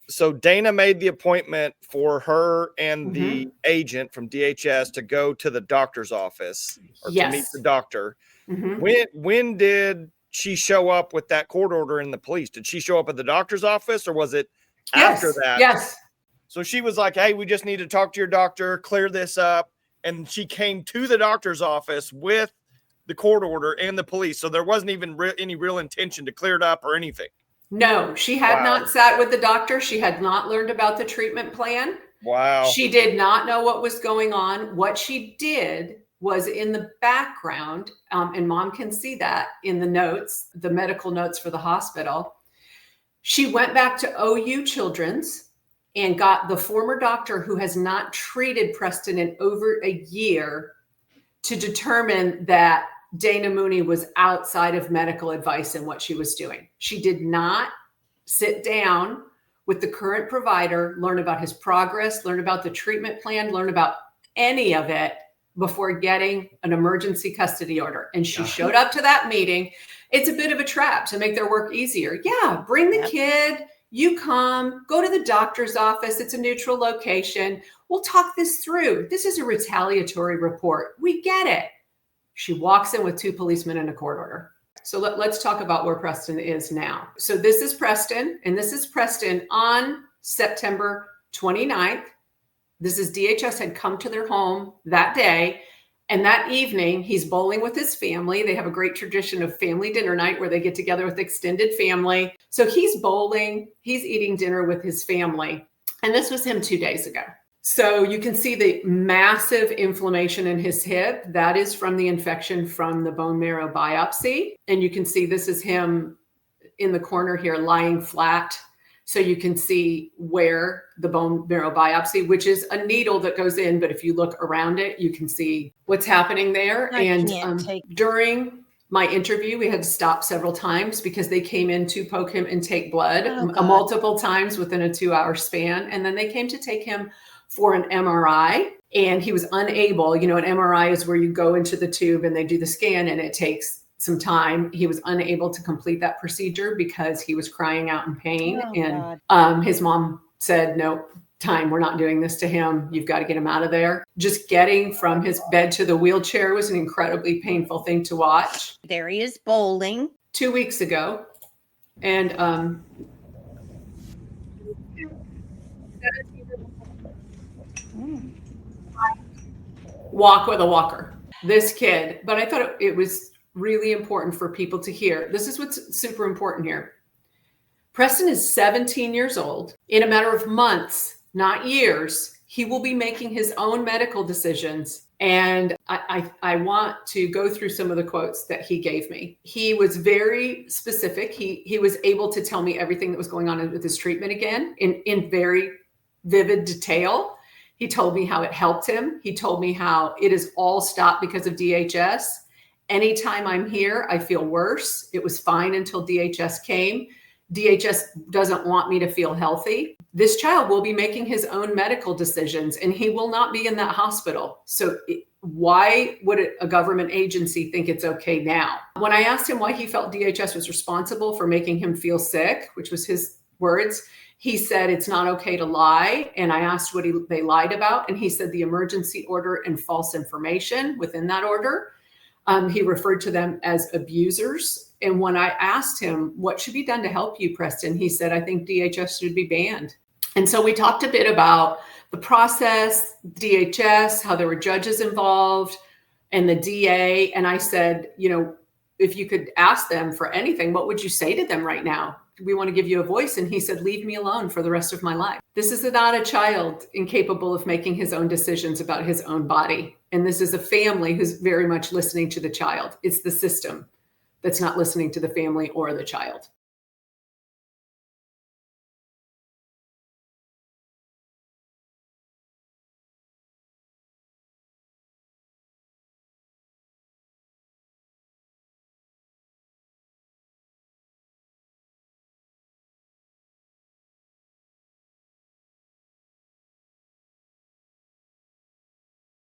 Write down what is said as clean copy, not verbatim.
So Dana made the appointment for her and the agent from DHS to go to the doctor's office or to meet the doctor. When did she show up with that court order in the police? Did she show up at the doctor's office, or was it after that? Yes. So she was like, hey, we just need to talk to your doctor, clear this up. And she came to the doctor's office with the court order and the police. So there wasn't even any real intention to clear it up or anything. No, she had not sat with the doctor. She had not learned about the treatment plan. Wow. She did not know what was going on. What she did was in the background, and mom can see that in the notes, the medical notes for the hospital. She went back to OU Children's and got the former doctor who has not treated Presten in over a year to determine that Dana Mooney was outside of medical advice in what she was doing. She did not sit down with the current provider, learn about his progress, learn about the treatment plan, learn about any of it before getting an emergency custody order. And she showed up to that meeting. It's a bit of a trap to make their work easier. Yeah, bring the kid, you come, go to the doctor's office. It's a neutral location. We'll talk this through. This is a retaliatory report. We get it. She walks in with 2 policemen and a court order. So let's talk about where Presten is now. So this is Presten, and this is Presten on September 29th. This is DHS had come to their home that day. And that evening, he's bowling with his family. They have a great tradition of family dinner night where they get together with extended family. So he's bowling, he's eating dinner with his family. And this was him 2 days ago. So you can see the massive inflammation in his hip. That is from the infection from the bone marrow biopsy. And you can see this is him in the corner here lying flat. So you can see where the bone marrow biopsy, which is a needle that goes in, but if you look around it, you can see what's happening there. During my interview, we had to stop several times because they came in to poke him and take blood multiple times within a 2-hour span. And then they came to take him for an MRI, and he was unable, an MRI is where you go into the tube and they do the scan and it takes some time. He was unable to complete that procedure because he was crying out in pain. His mom said, no, time, we're not doing this to him. You've got to get him out of there. Just getting from his bed to the wheelchair was an incredibly painful thing to watch. There he is bowling. 2 weeks ago. And walk with a walker. This kid, but I thought it was really important for people to hear. This is what's super important here. Presten is 17 years old. In a matter of months, not years, he will be making his own medical decisions. And I want to go through some of the quotes that he gave me. He was very specific. He was able to tell me everything that was going on with his treatment again in very vivid detail. He told me how it helped him. He told me how it is all stopped because of DHS. Anytime I'm here, I feel worse. It was fine until DHS came. DHS doesn't want me to feel healthy. This child will be making his own medical decisions and he will not be in that hospital. So why would a government agency think it's okay now? When I asked him why he felt DHS was responsible for making him feel sick, which was his words, he said it's not okay to lie. And I asked what they lied about. And he said the emergency order and false information within that order. He referred to them as abusers. And when I asked him what should be done to help you, Presten, he said, I think DHS should be banned. And so we talked a bit about the process, DHS, how there were judges involved and the DA. And I said, if you could ask them for anything, what would you say to them right now? We want to give you a voice. And he said, leave me alone for the rest of my life. This is not a child incapable of making his own decisions about his own body. And this is a family who's very much listening to the child. It's the system that's not listening to the family or the child.